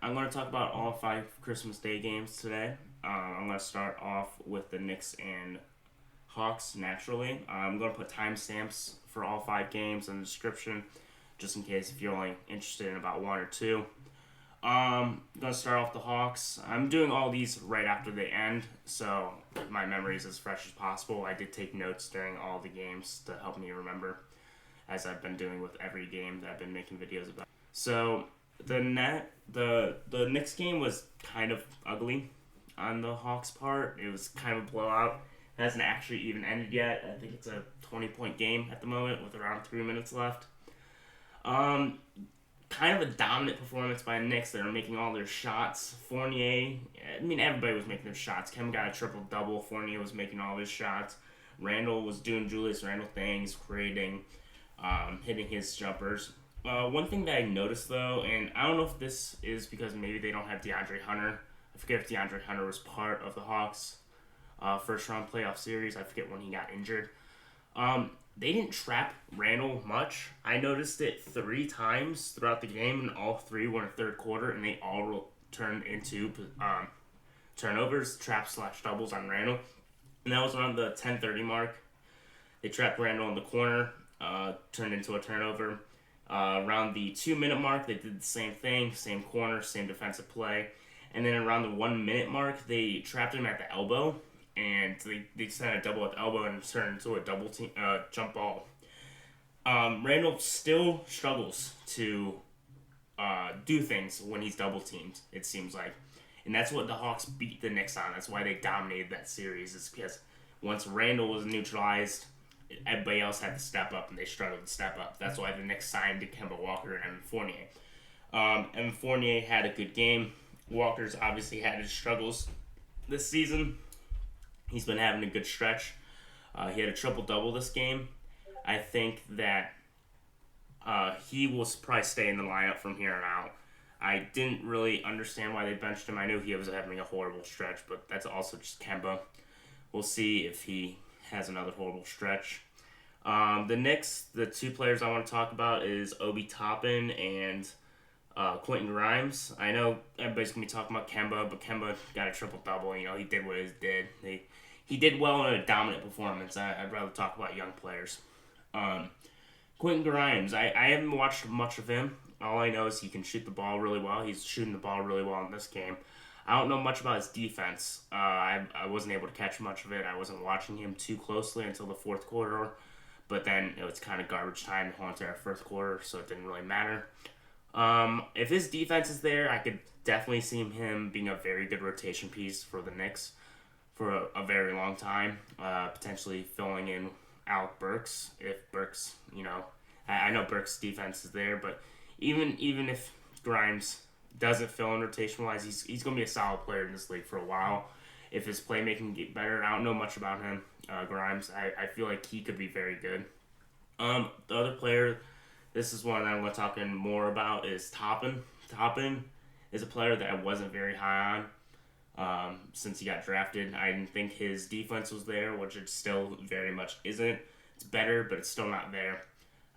I'm going to talk about all five Christmas Day games today. I'm going to start off with the Knicks and Hawks naturally. I'm going to put timestamps for all five games in the description, just in case if you're only interested in about one or two. I'm going to start off the Hawks. I'm doing all these right after they end, so my memory is as fresh as possible. I did take notes during all the games to help me remember, as I've been doing with every game that I've been making videos about. So the Knicks game was kind of ugly on the Hawks part. It was kind of a blowout. It hasn't actually even ended yet. I think it's a 20-point game at the moment with around 3 minutes left. Kind of a dominant performance by the Knicks. They were making all their shots. Fournier, everybody was making their shots. Kemba got a triple-double. Fournier was making all his shots. Randall was doing Julius Randle things, creating, hitting his jumpers. One thing that I noticed, though, and I don't know if this is because maybe they don't have DeAndre Hunter. I forget if DeAndre Hunter was part of the Hawks' first-round playoff series. I forget when he got injured. They didn't trap Randall much. I noticed it 3 times throughout the game, and all 3 were in the third quarter, and they all turned into turnovers, trap/doubles on Randall. And that was around the 10:30 mark. They trapped Randall in the corner, turned into a turnover. Around the 2-minute mark, they did the same thing, same corner, same defensive play. And then around the 1-minute mark, they trapped him at the elbow, and they sent a double at the elbow and turned into a double team jump ball. Randall still struggles to do things when he's double teamed, it seems like. And that's what the Hawks beat the Knicks on. That's why they dominated that series, is because once Randall was neutralized, everybody else had to step up, and they struggled to step up. That's why the Knicks signed Kemba Walker and Evan Fournier. Evan Fournier had a good game. Walker's obviously had his struggles this season. He's been having a good stretch. He had a triple-double this game. I think that he will probably stay in the lineup from here on out. I didn't really understand why they benched him. I knew he was having a horrible stretch, but that's also just Kemba. We'll see if he has another horrible stretch. The Knicks, the 2 players I want to talk about is Obi Toppin and Quentin Grimes. I know everybody's going to be talking about Kemba, but Kemba got a triple-double. He did what he did. He did well in a dominant performance. I'd rather talk about young players. Quentin Grimes, I haven't watched much of him. All I know is he can shoot the ball really well. He's shooting the ball really well in this game. I don't know much about his defense. I wasn't able to catch much of it. I wasn't watching him too closely until the fourth quarter. But then it was kind of garbage time the whole entire first quarter, so it didn't really matter. If his defense is there, I could definitely see him being a very good rotation piece for the Knicks for a very long time. Potentially filling in Alec Burks if Burks, I know Burks' defense is there, but even if Grimes doesn't fill in rotation-wise, he's going to be a solid player in this league for a while. If his playmaking get better, I don't know much about him, Grimes. I feel like he could be very good. The other player, this is one I'm going to talk more about, is Toppin. Toppin is a player that I wasn't very high on since he got drafted. I didn't think his defense was there, which it still very much isn't. It's better, but it's still not there.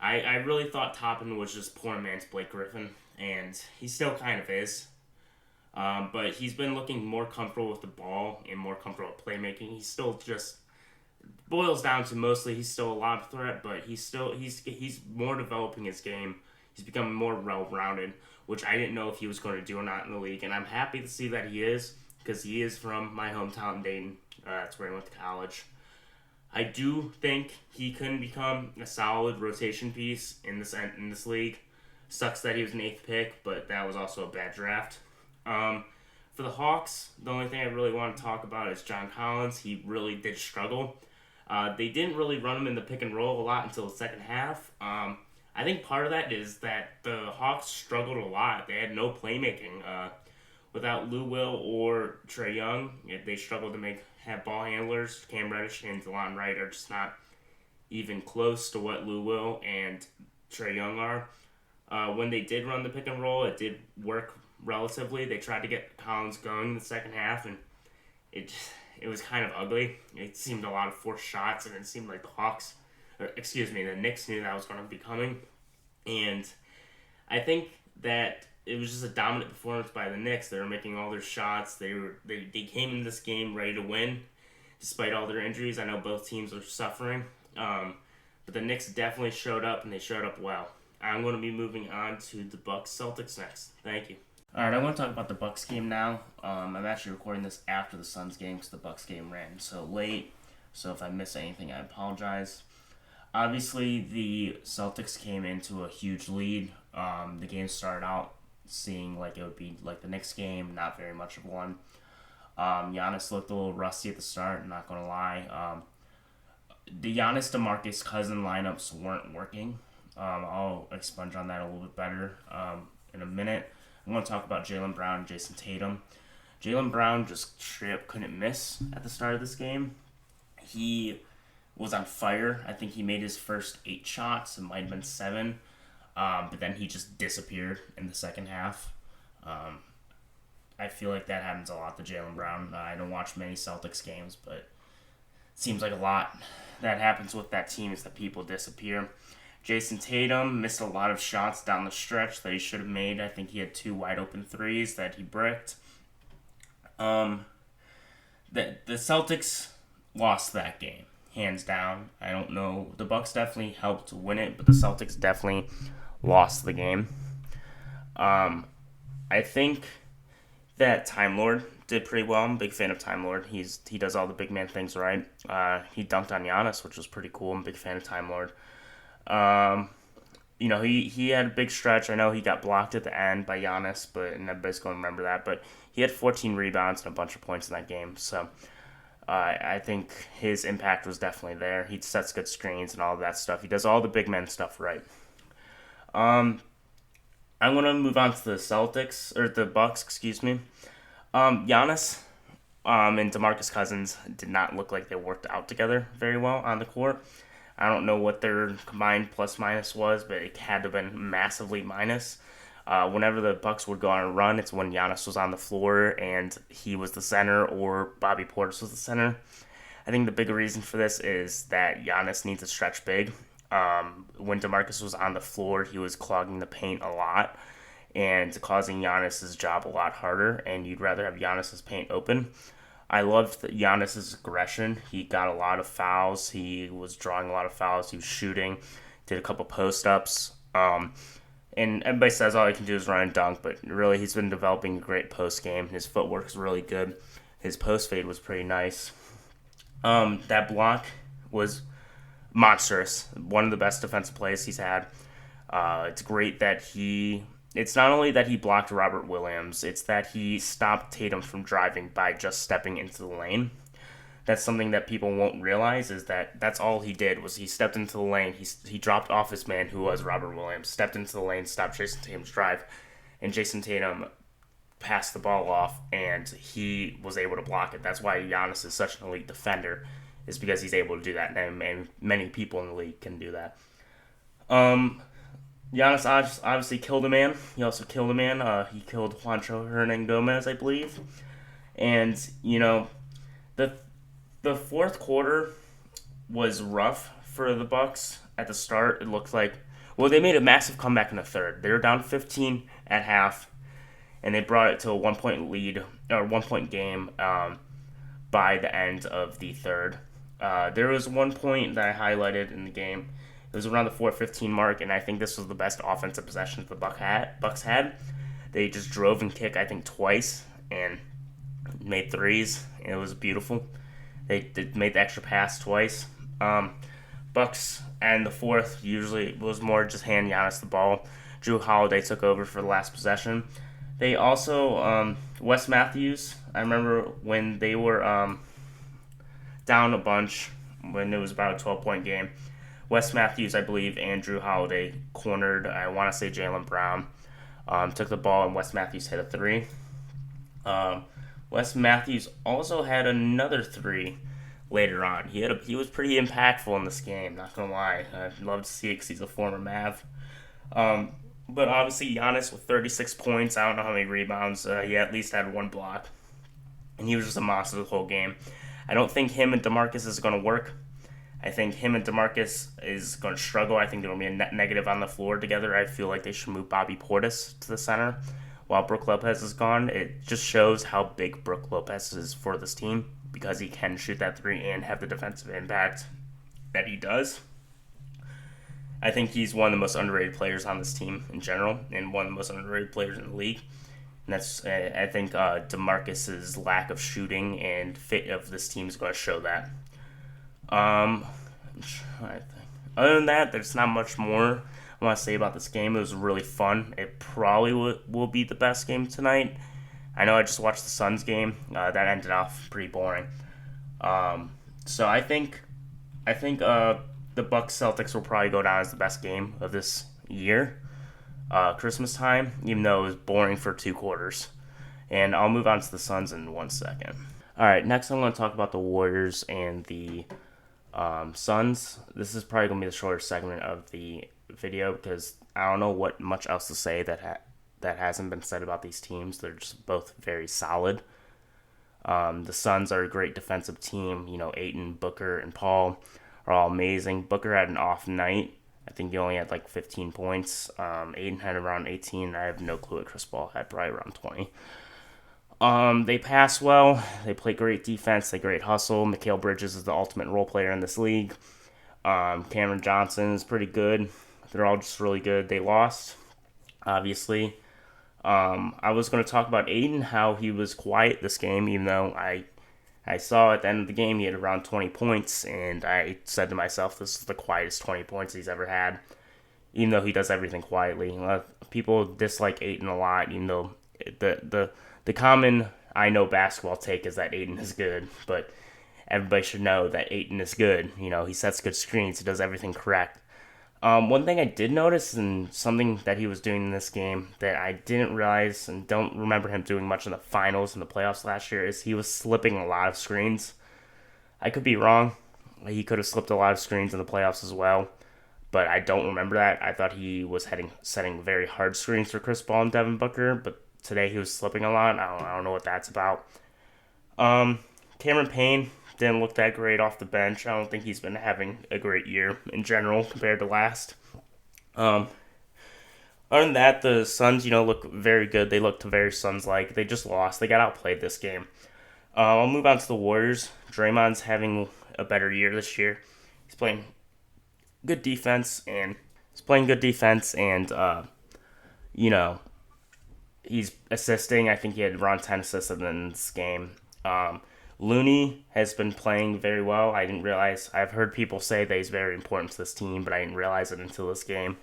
I really thought Toppin was just poor man's Blake Griffin, and he still kind of is. But he's been looking more comfortable with the ball and more comfortable with playmaking. He's still just boils down to mostly he's still a lob threat, but he's more developing his game. He's becoming more well-rounded, which I didn't know if he was going to do or not in the league, and I'm happy to see that he is, because he is from my hometown, Dayton. That's where I went to college. I do think he can become a solid rotation piece in this league. Sucks that he was an 8th pick, but that was also a bad draft. For the Hawks, the only thing I really want to talk about is John Collins. He really did struggle. They didn't really run him in the pick and roll a lot until the second half. I think part of that is that the Hawks struggled a lot. They had no playmaking. Without Lou Will or Trae Young, they struggled to have ball handlers. Cam Reddish and DeLon Wright are just not even close to what Lou Will and Trae Young are. When they did run the pick and roll, it did work relatively. They tried to get Collins going in the second half, and it was kind of ugly. It seemed a lot of forced shots, and it seemed like the Knicks knew that was going to be coming. And I think that it was just a dominant performance by the Knicks. They were making all their shots. They came in this game ready to win, despite all their injuries. I know both teams are suffering, but the Knicks definitely showed up, and they showed up well. I'm going to be moving on to the Bucks Celtics next. Thank you. All right, I want to talk about the Bucks game now. I'm actually recording this after the Suns game because the Bucks game ran so late. So if I miss anything, I apologize. Obviously, the Celtics came into a huge lead. The game started out seeing like it would be like the Knicks game, not very much of one. Giannis looked a little rusty at the start, not going to lie. The Giannis DeMarcus Cousin lineups weren't working. I'll expunge on that a little bit better in a minute. I'm going to talk about Jaylen Brown and Jason Tatum. Jaylen Brown just straight up couldn't miss at the start of this game. He was on fire. I think he made his first 8 shots. It might have been 7. But then he just disappeared in the second half. I feel like that happens a lot to Jaylen Brown. I don't watch many Celtics games, but it seems like a lot that happens with that team is that people disappear. Jason Tatum missed a lot of shots down the stretch that he should have made. I think he had 2 wide open threes that he bricked. The Celtics lost that game, hands down. I don't know. The Bucks definitely helped win it, but the Celtics definitely lost the game. I think that Time Lord did pretty well. I'm a big fan of Time Lord. He does all the big man things right. He dunked on Giannis, which was pretty cool. I'm a big fan of Time Lord. He had a big stretch. I know he got blocked at the end by Giannis, and everybody's going to remember that. But he had 14 rebounds and a bunch of points in that game. So I think his impact was definitely there. He sets good screens and all of that stuff. He does all the big men stuff right. I'm going to move on to the Bucks, excuse me. Giannis and DeMarcus Cousins did not look like they worked out together very well on the court. I don't know what their combined plus-minus was, but it had to have been massively minus. Whenever the Bucks would go on a run, it's when Giannis was on the floor and he was the center or Bobby Portis was the center. I think the big reason for this is that Giannis needs to stretch big. When DeMarcus was on the floor, he was clogging the paint a lot and causing Giannis' job a lot harder, and you'd rather have Giannis' paint open. I loved Giannis' aggression. He got a lot of fouls. He was drawing a lot of fouls. He was shooting. Did a couple post-ups. And everybody says all he can do is run and dunk, but really he's been developing a great post-game. His footwork is really good. His post-fade was pretty nice. That block was monstrous. One of the best defensive plays he's had. It's great that it's not only that he blocked Robert Williams, it's that he stopped Tatum from driving by just stepping into the lane. That's something that people won't realize is that that's all he did was he stepped into the lane. He dropped off his man, who was Robert Williams, stepped into the lane, stopped Jason Tatum's drive, and Jason Tatum passed the ball off, and he was able to block it. That's why Giannis is such an elite defender, is because he's able to do that, and many people in the league can do that. Giannis obviously killed a man. He also killed a man. He killed Juancho Hernan-Gomez, I believe. And, the fourth quarter was rough for the Bucks at the start. It looked like, they made a massive comeback in the third. They were down 15 at half, and they brought it to a 1-point lead, or 1-point game by the end of the third. There was one point that I highlighted in the game. It was around the 4:15 mark, and I think this was the best offensive possession the Bucks had. They just drove and kicked, I think, twice and made threes, and it was beautiful. They made the extra pass twice. Bucks and the fourth usually was more just hand Giannis the ball. Drew Holiday took over for the last possession. They also, Wes Matthews, I remember when they were down a bunch, when it was about a 12-point game, Wes Matthews, I believe, and Drew Holiday cornered, I want to say Jaylen Brown, took the ball, and Wes Matthews hit a 3. Wes Matthews also had another 3 later on. He was pretty impactful in this game, not going to lie. I'd love to see it because he's a former Mav. But obviously Giannis with 36 points, I don't know how many rebounds, he at least had 1 block. And he was just a monster the whole game. I don't think him and DeMarcus is going to work. I think him and DeMarcus is going to struggle. I think there will be a net negative on the floor together. I feel like they should move Bobby Portis to the center while Brook Lopez is gone. It just shows how big Brook Lopez is for this team because he can shoot that three and have the defensive impact that he does. I think he's one of the most underrated players on this team in general and one of the most underrated players in the league. And that's, I think, DeMarcus's lack of shooting and fit of this team is going to show that. I'm trying to think. Other than that, there's not much more I want to say about this game. It was really fun. It probably will be the best game tonight. I know I just watched the Suns game. That ended off pretty boring. So I think the Bucks Celtics will probably go down as the best game of this year, Christmas time, even though it was boring for 2 quarters. And I'll move on to the Suns in 1 second. All right, next I'm going to talk about the Warriors and the Suns. This is probably going to be the shorter segment of the video because I don't know what much else to say that hasn't been said about these teams. They're just both very solid. The Suns are a great defensive team. You know, Ayton, Booker, and Paul are all amazing. Booker had an off night. I think he only had like 15 points. Ayton had around 18. I have no clue what Chris Paul had, probably around 20. They pass well. They play great defense. They great hustle. Mikal Bridges is the ultimate role player in this league. Cameron Johnson is pretty good. They're all just really good. They lost, obviously. I was going to talk about Ayton, how he was quiet this game, even though I saw at the end of the game he had around 20 points, and I said to myself, this is the quietest 20 points he's ever had, even though he does everything quietly. People dislike Ayton a lot, even though the common I know basketball take is that Ayton is good, but everybody should know that Ayton is good. You know, he sets good screens, he does everything correct. One thing I did notice, and something that he was doing in this game that I didn't realize and don't remember him doing much in the finals and the playoffs last year, is he was slipping a lot of screens. I could be wrong. He could have slipped a lot of screens in the playoffs as well, but I don't remember that. I thought he was setting very hard screens for Chris Paul and Devin Booker, but today he was slipping a lot. I don't know what that's about. Cameron Payne didn't look that great off the bench. I don't think he's been having a great year in general compared to last. Other than that, the Suns, look very good. They looked very Suns-like. They just lost. They got outplayed this game. I'll move on to the Warriors. Draymond's having a better year this year. He's playing good defense, and he's assisting. I think he had around 10 assists in this game. Looney has been playing very well. I didn't realize. I've heard people say that he's very important to this team, but I didn't realize it until this game.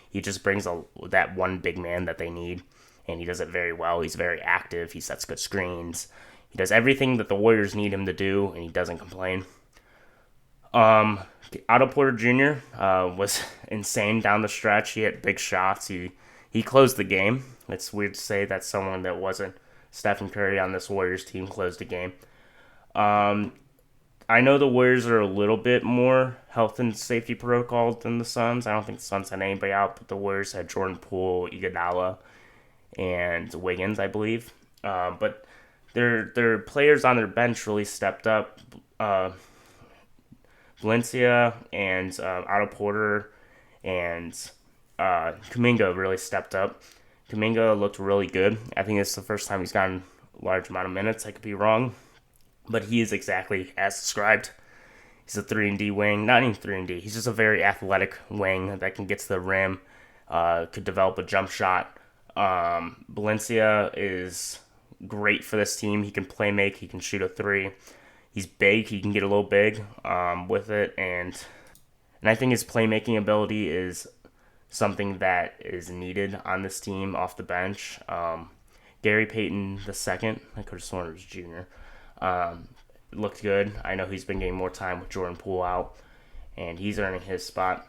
He just brings that one big man that they need, and he does it very well. He's very active. He sets good screens. He does everything that the Warriors need him to do, and he doesn't complain. Otto Porter Jr. Was insane down the stretch. He hit big shots. He closed the game. It's weird to say that someone that wasn't Stephen Curry on this Warriors team closed the game. I know the Warriors are a little bit more health and safety protocol than the Suns. I don't think the Suns had anybody out, but the Warriors had Jordan Poole, Iguodala, and Wiggins, I believe. But their players on their bench really stepped up. Valencia and Otto Porter and Kuminga really stepped up. Kuminga looked really good. I think it's the first time he's gotten a large amount of minutes. I could be wrong. But he is exactly as described. He's a 3-and-D wing. Not even 3-and-D. He's just a very athletic wing that can get to the rim, could develop a jump shot. Valencia is great for this team. He can play make. He can shoot a 3. He's big. He can get a little big with it. And I think his playmaking ability is something that is needed on this team off the bench. Gary Payton II, I could have sworn it was Jr., looked good. I know he's been getting more time with Jordan Poole out, and he's earning his spot.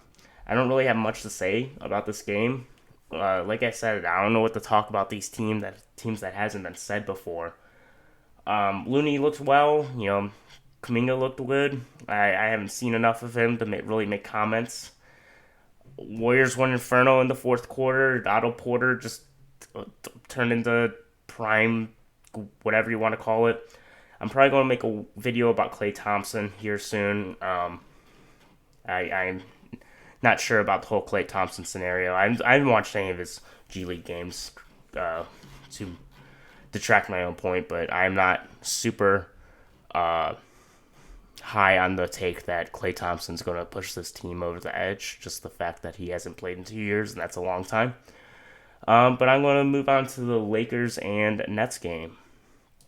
I don't really have much to say about this game. Like I said, I don't know what to talk about these teams that hasn't been said before. Looney looked well. Kuminga looked good. I haven't seen enough of him to really make comments. Warriors won Inferno in the fourth quarter. Otto Porter just turned into prime, whatever you want to call it. I'm probably going to make a video about Klay Thompson here soon. I'm not sure about the whole Klay Thompson scenario. I haven't watched any of his G League games to detract my own point, but I'm not super high on the take that Klay Thompson's going to push this team over the edge. Just the fact that he hasn't played in 2 years, and that's a long time. But I'm going to move on to the Lakers and Nets game.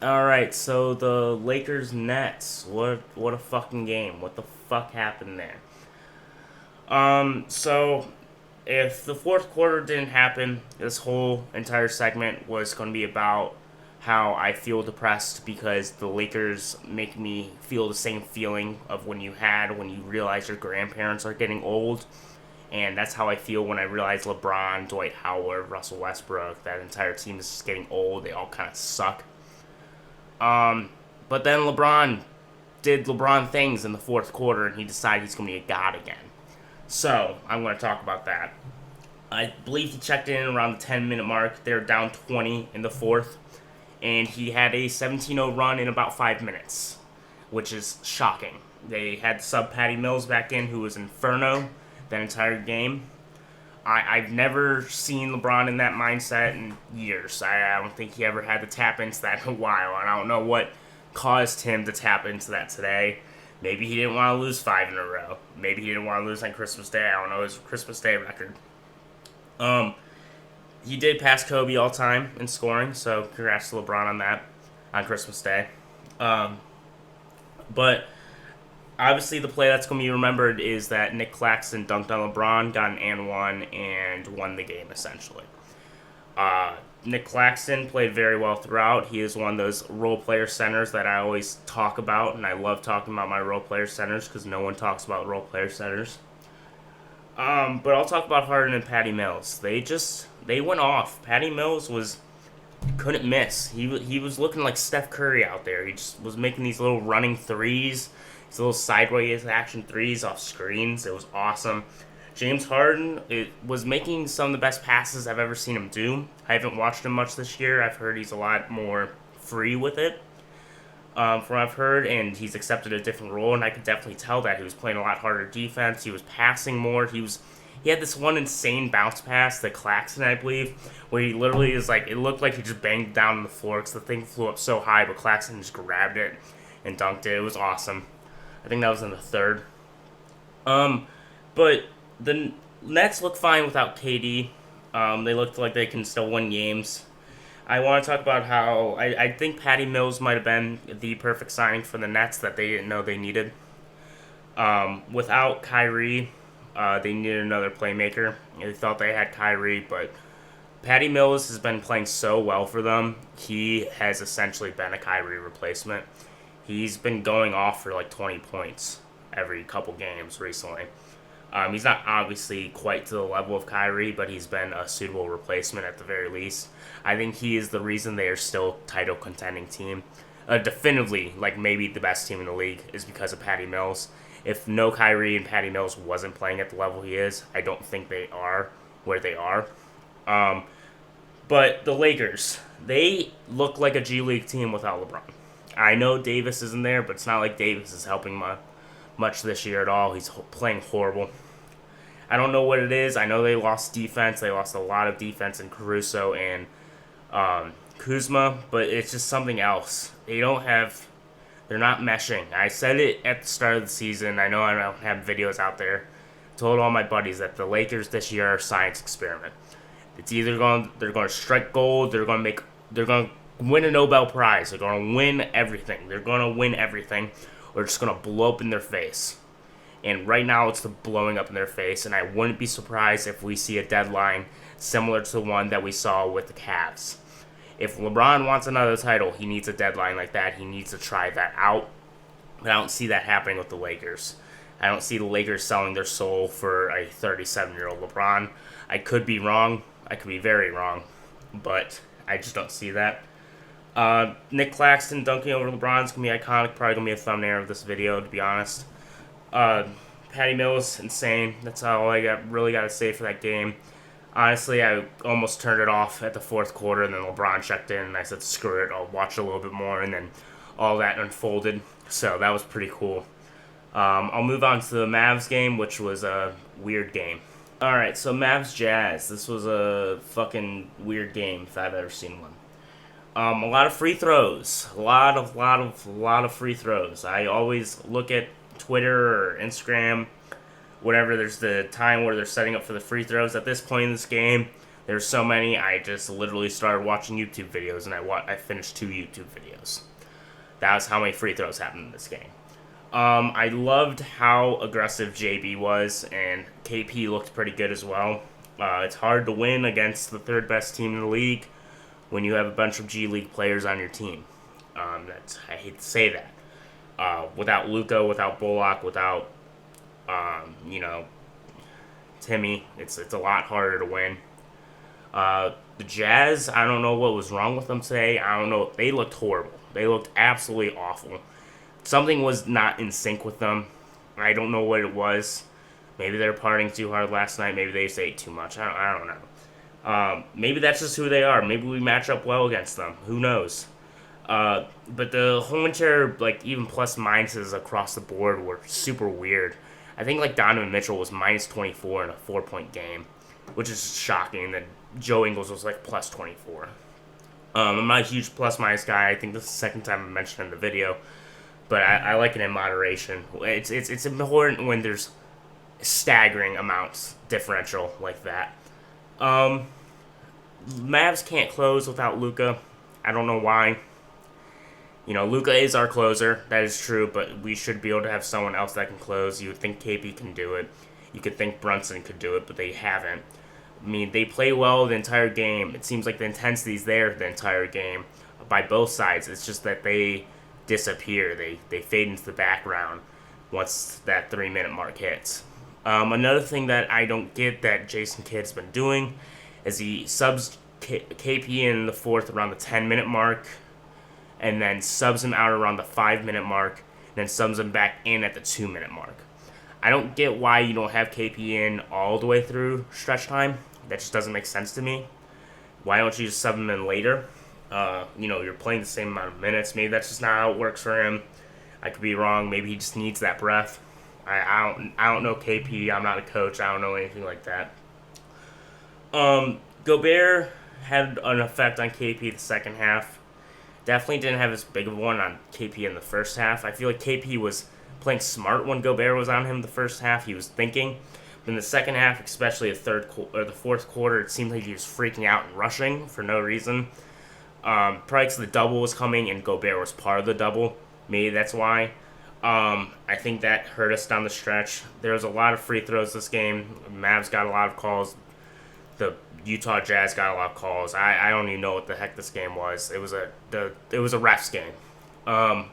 All right, so the Lakers Nets. What a fucking game! What the fuck happened there? So if the fourth quarter didn't happen, this whole entire segment was going to be about how I feel depressed because the Lakers make me feel the same feeling of when you realize your grandparents are getting old. And that's how I feel when I realize LeBron, Dwight Howard, Russell Westbrook, that entire team is just getting old. They all kind of suck. But then LeBron did LeBron things in the fourth quarter, and he decided he's going to be a god again. So, I'm going to talk about that. I believe he checked in around the 10-minute mark. They were down 20 in the fourth, and he had a 17-0 run in about 5 minutes, which is shocking. They had sub Patty Mills back in, who was inferno that entire game. I've never seen LeBron in that mindset in years. I don't think he ever had to tap into that in a while. And I don't know what caused him to tap into that today. Maybe he didn't want to lose 5 in a row. Maybe he didn't want to lose on Christmas Day. I don't know his Christmas Day record. He did pass Kobe all time in scoring, so congrats to LeBron on that on Christmas Day. But obviously, the play that's going to be remembered is that Nick Claxton dunked on LeBron, got an and one, and won the game, essentially. Nick Claxton played very well throughout. He is one of those role player centers that I always talk about, and I love talking about my role player centers because no one talks about role player centers. But I'll talk about Harden and Patty Mills. They went off. Patty Mills couldn't miss. He was looking like Steph Curry out there. He just was making these little running threes. These little sideways action threes off screens. It was awesome. James Harden was making some of the best passes I've ever seen him do. I haven't watched him much this year. I've heard he's a lot more free with it, from what I've heard, and he's accepted a different role, and I could definitely tell that. He was playing a lot harder defense. He was passing more. He had this one insane bounce pass, the Claxton, I believe, where he literally it looked like he just banged down on the floor because the thing flew up so high, but Claxton just grabbed it and dunked it. It was awesome. I think that was in the third. But the Nets look fine without KD. They looked like they can still win games. I want to talk about how I think Patty Mills might have been the perfect signing for the Nets that they didn't know they needed. Without Kyrie, they needed another playmaker. They thought they had Kyrie, but Patty Mills has been playing so well for them. He has essentially been a Kyrie replacement. He's been going off for like 20 points every couple games recently. He's not obviously quite to the level of Kyrie, but he's been a suitable replacement at the very least. I think he is the reason they are still title contending team. Definitively, like maybe the best team in the league is because of Patty Mills. If no Kyrie and Patty Mills wasn't playing at the level he is, I don't think they are where they are. But the Lakers, they look like a G League team without LeBron. I know Davis isn't there, but it's not like Davis is helping much this year at all. He's playing horrible. I don't know what it is. I know they lost defense. They lost a lot of defense in Caruso and Kuzma, but it's just something else. They're not meshing. I said it at the start of the season. I know I don't have videos out there. I told all my buddies that the Lakers this year are a science experiment. It's either they're going to strike gold, they're going to win a Nobel Prize. They're going to win everything. They're going to win everything, or it's going to blow up in their face. And right now, it's the blowing up in their face. And I wouldn't be surprised if we see a deadline similar to the one that we saw with the Cavs. If LeBron wants another title, he needs a deadline like that. He needs to try that out. But I don't see that happening with the Lakers. I don't see the Lakers selling their soul for a 37-year-old LeBron. I could be wrong. I could be very wrong. But I just don't see that. Nick Claxton dunking over LeBron is going to be iconic. Probably going to be a thumbnail of this video, to be honest. Patty Mills, insane. That's all I really got to say for that game. Honestly, I almost turned it off at the fourth quarter, and then LeBron checked in, and I said, screw it, I'll watch a little bit more, and then all that unfolded. So that was pretty cool. I'll move on to the Mavs game, which was a weird game. All right, so Mavs Jazz. This was a fucking weird game if I've ever seen one. A lot of free throws. A lot of free throws. I always look at Twitter or Instagram, whatever. There's the time where they're setting up for the free throws. At this point in this game, there's so many. I just literally started watching YouTube videos, and I finished 2 YouTube videos. That was how many free throws happened in this game. I loved how aggressive JB was, and KP looked pretty good as well. It's hard to win against the third best team in the league when you have a bunch of G League players on your team. I hate to say that. Without Luka, without Bullock, without Timmy, it's a lot harder to win. The Jazz, I don't know what was wrong with them today. I don't know. They looked horrible. They looked absolutely awful. Something was not in sync with them. I don't know what it was. Maybe they were partying too hard last night. Maybe they just ate too much. I don't know. Maybe that's just who they are. Maybe we match up well against them. Who knows? But the whole entire, even plus minuses across the board were super weird. I think, Donovan Mitchell was minus 24 in a 4-point game, which is shocking. That Joe Ingles was, plus 24. I'm not a huge plus-minus guy. I think this is the second time I mentioned it in the video. But I like it in moderation. It's important when there's staggering amounts differential like that. Mavs can't close without Luka. I don't know why. Luka is our closer. That is true, but we should be able to have someone else that can close. You would think KP can do it. You could think Brunson could do it, but they haven't. I mean, they play well the entire game. It seems like the intensity's there the entire game by both sides. It's just that they disappear. They fade into the background once that 3-minute mark hits. Another thing that I don't get that Jason Kidd's been doing is he subs KP in the fourth around the 10-minute mark, and then subs him out around the 5-minute mark, and then subs him back in at the 2-minute mark. I don't get why you don't have KP in all the way through stretch time. That just doesn't make sense to me. Why don't you just sub him in later? You're playing the same amount of minutes. Maybe that's just not how it works for him. I could be wrong. Maybe he just needs that breath. I don't know KP. I'm not a coach. I don't know anything like that. Gobert had an effect on KP the second half. Definitely didn't have as big of one on KP in the first half. I feel like KP was playing smart when Gobert was on him the first half. He was thinking. But in the second half, especially the fourth quarter, it seemed like he was freaking out and rushing for no reason. Probably because the double was coming and Gobert was part of the double. Maybe that's why. I think that hurt us down the stretch. There was a lot of free throws this game. Mavs got a lot of calls. The Utah Jazz got a lot of calls. I don't even know what the heck this game was. It was a refs game. I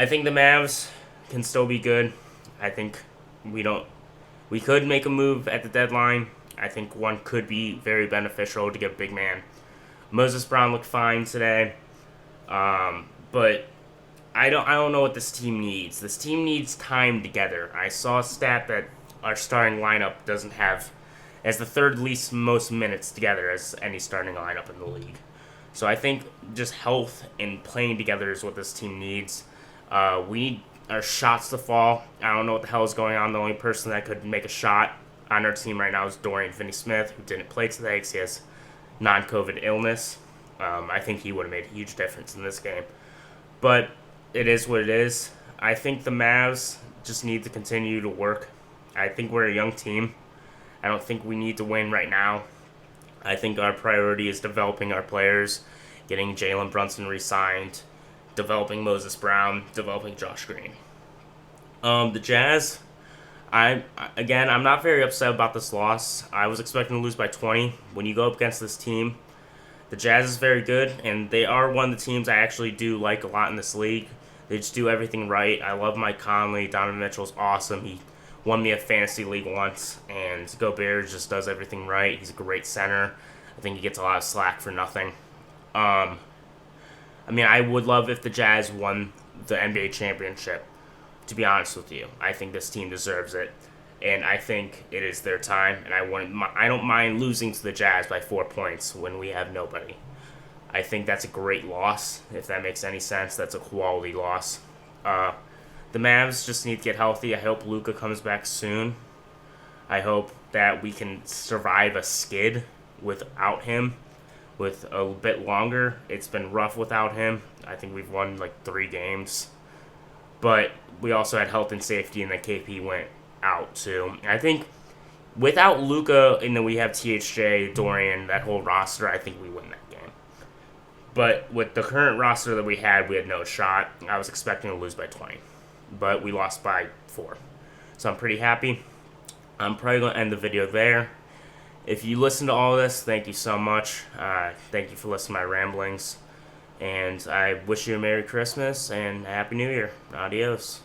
think the Mavs can still be good. I think we could make a move at the deadline. I think one could be very beneficial to get a big man. Moses Brown looked fine today, but I don't know what this team needs. This team needs time together. I saw a stat that our starting lineup doesn't have as the third least most minutes together as any starting lineup in the league. So I think just health and playing together is what this team needs. We need our shots to fall. I don't know what the hell is going on. The only person that could make a shot on our team right now is Dorian Finney-Smith, who didn't play today because he has non-COVID illness. I think he would have made a huge difference in this game. But it is what it is. I think the Mavs just need to continue to work. I think we're a young team. I don't think we need to win right now. I think our priority is developing our players, getting Jalen Brunson re-signed, developing Moses Brown, developing Josh Green. The Jazz, I'm not very upset about this loss. I was expecting to lose by 20. When you go up against this team, the Jazz is very good, and they are one of the teams I actually do like a lot in this league. They just do everything right. I love Mike Conley. Donovan Mitchell's awesome. He won me a fantasy league once, and Gobert just does everything right. He's a great center. I think he gets a lot of slack for nothing. I would love if the Jazz won the NBA championship, to be honest with you. I think this team deserves it, and I think it is their time, and I don't mind losing to the Jazz by 4 points when we have nobody. I think that's a great loss, if that makes any sense. That's a quality loss. The Mavs just need to get healthy. I hope Luka comes back soon. I hope that we can survive a skid without him with a bit longer. It's been rough without him. I think we've won like 3 games. But we also had health and safety, and then KP went out too. I think without Luka, and then we have THJ, Dorian, that whole roster, I think we win that game. But with the current roster that we had no shot. I was expecting to lose by 20. But we lost by 4. So I'm pretty happy. I'm probably going to end the video there. If you listen to all of this, thank you so much. Thank you for listening to my ramblings. And I wish you a Merry Christmas and a Happy New Year. Adios.